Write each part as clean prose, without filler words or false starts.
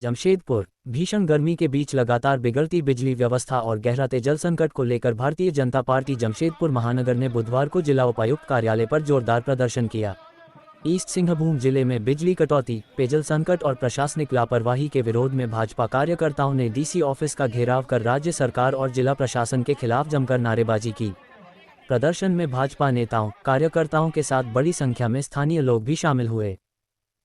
जमशेदपुर भीषण गर्मी के बीच लगातार बिगड़ती बिजली व्यवस्था और गहराते जल संकट को लेकर भारतीय जनता पार्टी जमशेदपुर महानगर ने बुधवार को जिला उपायुक्त कार्यालय पर जोरदार प्रदर्शन किया। ईस्ट सिंहभूम जिले में बिजली कटौती, पेयजल संकट और प्रशासनिक लापरवाही के विरोध में भाजपा कार्यकर्ताओं ने डीसी ऑफिस का घेराव कर राज्य सरकार और जिला प्रशासन के खिलाफ जमकर नारेबाजी की। प्रदर्शन में भाजपा नेताओं, कार्यकर्ताओं के साथ बड़ी संख्या में स्थानीय लोग भी शामिल हुए।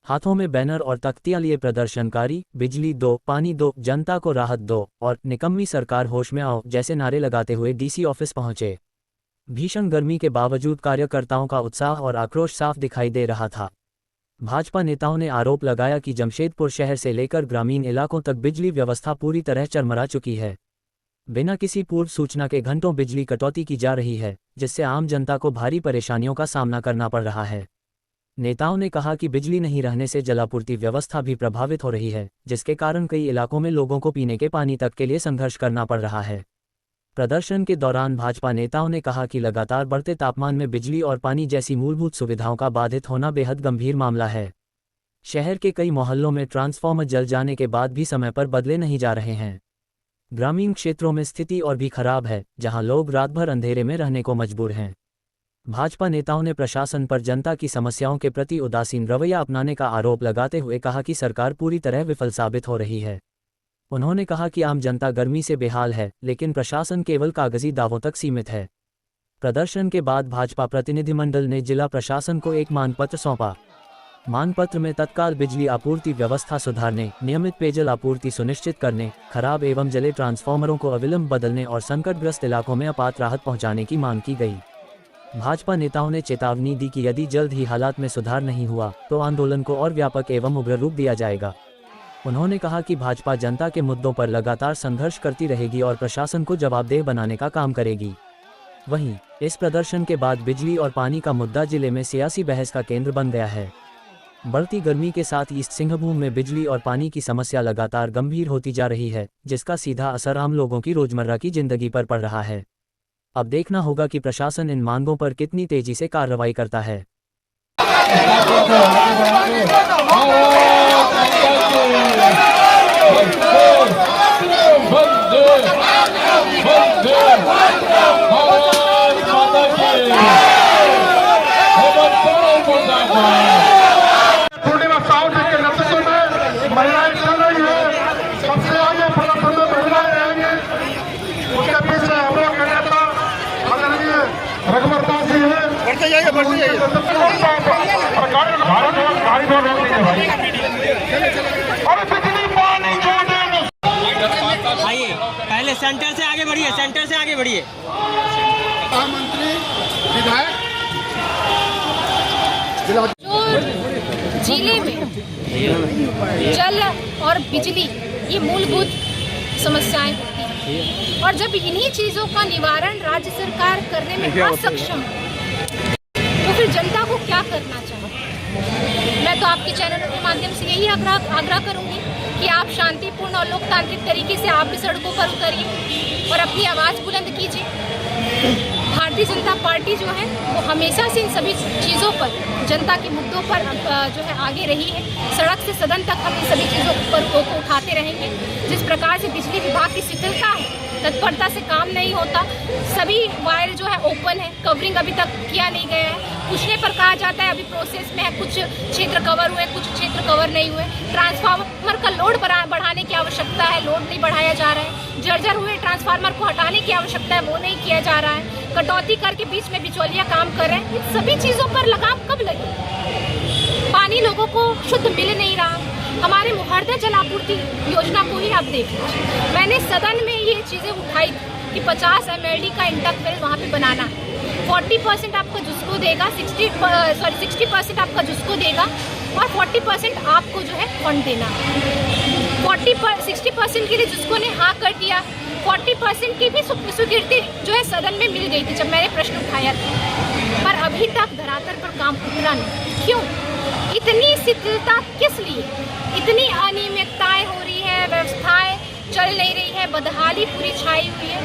हाथों में बैनर और तख्तियां लिए प्रदर्शनकारी बिजली दो, पानी दो, जनता को राहत दो और निकम्मी सरकार होश में आओ जैसे नारे लगाते हुए डीसी ऑफिस पहुंचे। भीषण गर्मी के बावजूद कार्यकर्ताओं का उत्साह और आक्रोश साफ दिखाई दे रहा था। भाजपा नेताओं ने आरोप लगाया कि जमशेदपुर शहर से लेकर ग्रामीण इलाकों तक बिजली व्यवस्था पूरी तरह चरमरा चुकी है। बिना किसी पूर्व सूचना के घंटों बिजली कटौती की जा रही है, जिससे आम जनता को भारी परेशानियों का सामना करना पड़ रहा है। नेताओं ने कहा कि बिजली नहीं रहने से जलापूर्ति व्यवस्था भी प्रभावित हो रही है, जिसके कारण कई इलाकों में लोगों को पीने के पानी तक के लिए संघर्ष करना पड़ रहा है। प्रदर्शन के दौरान भाजपा नेताओं ने कहा कि लगातार बढ़ते तापमान में बिजली और पानी जैसी मूलभूत सुविधाओं का बाधित होना बेहद गंभीर मामला है। शहर के कई मोहल्लों में ट्रांसफार्मर जल जाने के बाद भी समय पर बदले नहीं जा रहे हैं। ग्रामीण क्षेत्रों में स्थिति और भी खराब है, जहां लोग रात भर अंधेरे में रहने को मजबूर हैं। भाजपा नेताओं ने प्रशासन पर जनता की समस्याओं के प्रति उदासीन रवैया अपनाने का आरोप लगाते हुए कहा कि सरकार पूरी तरह विफल साबित हो रही है। उन्होंने कहा कि आम जनता गर्मी से बेहाल है, लेकिन प्रशासन केवल कागजी दावों तक सीमित है। प्रदर्शन के बाद भाजपा प्रतिनिधिमंडल ने जिला प्रशासन को एक मांगपत्र सौंपा। मांगपत्र में तत्काल बिजली आपूर्ति व्यवस्था सुधारने, नियमित पेयजल आपूर्ति सुनिश्चित करने, खराब एवं जले ट्रांसफार्मरों को अविलंब बदलने और संकटग्रस्त इलाकों में आपात राहत पहुंचाने की मांग की गई। भाजपा नेताओं ने चेतावनी दी कि यदि जल्द ही हालात में सुधार नहीं हुआ तो आंदोलन को और व्यापक एवं उग्र रूप दिया जाएगा। उन्होंने कहा कि भाजपा जनता के मुद्दों पर लगातार संघर्ष करती रहेगी और प्रशासन को जवाबदेह बनाने का काम करेगी। वहीं इस प्रदर्शन के बाद बिजली और पानी का मुद्दा जिले में सियासी बहस का केंद्र बन गया है। बढ़ती गर्मी के साथ ईस्ट सिंहभूम में बिजली और पानी की समस्या लगातार गंभीर होती जा रही है, जिसका सीधा असर आम लोगों की रोजमर्रा की जिंदगी पर पड़ रहा है। अब देखना होगा कि प्रशासन इन मांगों पर कितनी तेजी से कार्रवाई करता है। बढ़ते जाइए। आइए, पहले सेंटर से आगे बढ़िए, सेंटर से आगे बढ़िए। मंत्री विधायक जिले में जल और बिजली ये मूलभूत समस्याएं होती हैं, और जब इन्हीं चीजों का निवारण राज्य सरकार करने में असक्षम तो फिर जनता को क्या करना चाहिए। मैं तो आपके चैनल के माध्यम से यही आग्रह करूंगी कि आप शांतिपूर्ण और लोकतांत्रिक तरीके से आप भी सड़कों पर उतरिए और अपनी आवाज़ बुलंद कीजिए। भारतीय जनता पार्टी जो है वो हमेशा से इन सभी चीज़ों पर, जनता के मुद्दों पर जो है आगे रही है। सड़क से सदन तक हम इन सभी चीज़ों पर को उठाते रहेंगे। जिस प्रकार से बिजली विभाग की शिथिलता है, तत्परता से काम नहीं होता, सभी वायर जो है ओपन है, कवरिंग अभी तक किया नहीं गया है। पूछने पर कहा जाता है अभी प्रोसेस में है, कुछ क्षेत्र कवर हुए, कुछ क्षेत्र कवर नहीं हुए। ट्रांसफार्मर का लोड बढ़ाने की आवश्यकता है, लोड नहीं बढ़ाया जा रहा है। जर्जर हुए ट्रांसफार्मर को हटाने की आवश्यकता है, वो नहीं किया जा रहा है। कटौती करके बीच में बिचौलिया काम कर रहे हैं। इन सभी चीज़ों पर लगाम कब लगे? पानी लोगों को शुद्ध मिल नहीं रहा। हमारे मुहर्रदे जल आपूर्ति योजना को ही आप देख लीजिए। मैंने सदन में ये चीज़ें उठाई कि 50 mld का इंटक वेल वहाँ पे बनाना है। 40% आपका जुस्को देगा, 60% आपका जुस्को देगा और 40% आपको जो है फंड देना। 60% के लिए जुस्को ने हाँ कर दिया, 40% की भी स्वीकृति जो है सदन में मिल गई थी जब मैंने प्रश्न उठाया था, पर अभी तक धरातल पर काम उतरा नहीं। क्यों? इतनी शिथिलता किस लिए? इतनी अनियमितताएं हो रही है, व्यवस्थाएं चल नहीं रही है, बदहाली पूरी छाई हुई है।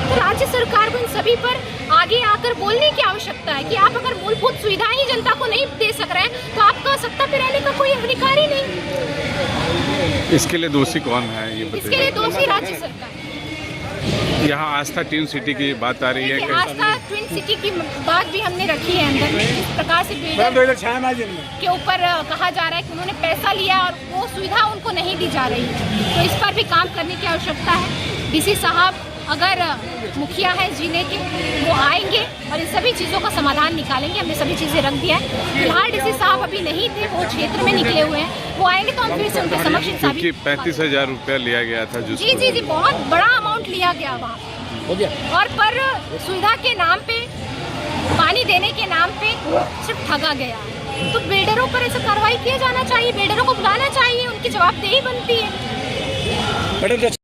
तो राज्य सरकार को इन सभी पर आगे आकर बोलने की आवश्यकता है कि आप अगर मूलभूत सुविधाएं ही जनता को नहीं दे सक रहे हैं तो आपका सत्ता पे रहने का कोई अधिकार ही नहीं। इसके लिए दोषी कौन है ये इसके बताइए। लिए दोषी राज्य सरकार। यहाँ आस्था ट्विन सिटी की बात आ रही है देखिए, कि आस्था ट्विन सिटी की बात भी हमने रखी है अंदर। इस प्रकार से बिल्डर के ऊपर कहा जा रहा है कि उन्होंने पैसा लिया और वो सुविधा उनको नहीं दी जा रही है, तो इस पर भी काम करने की आवश्यकता है। डीसी साहब अगर मुखिया है जिले के, वो आएंगे और इन सभी चीज़ों का समाधान निकालेंगे। हमने सभी चीज़ें रख दिया है। फिलहाल डीसी साहब अभी नहीं थे, वो क्षेत्र में निकले हुए हैं। वो आएंगे तो हम फिर से उनके समक्ष क्योंकि 35,000 रुपया लिया गया था जो जी जी जी, बहुत बड़ा अमाउंट लिया गया वहाँ और पर सुविधा के नाम पे, पानी देने के नाम पे सिर्फ ठगा गया। तो बिल्डरों पर ऐसा कार्रवाई किया जाना चाहिए, बिल्डरों को बुलाना चाहिए, उनकी जवाबदेही बनती है।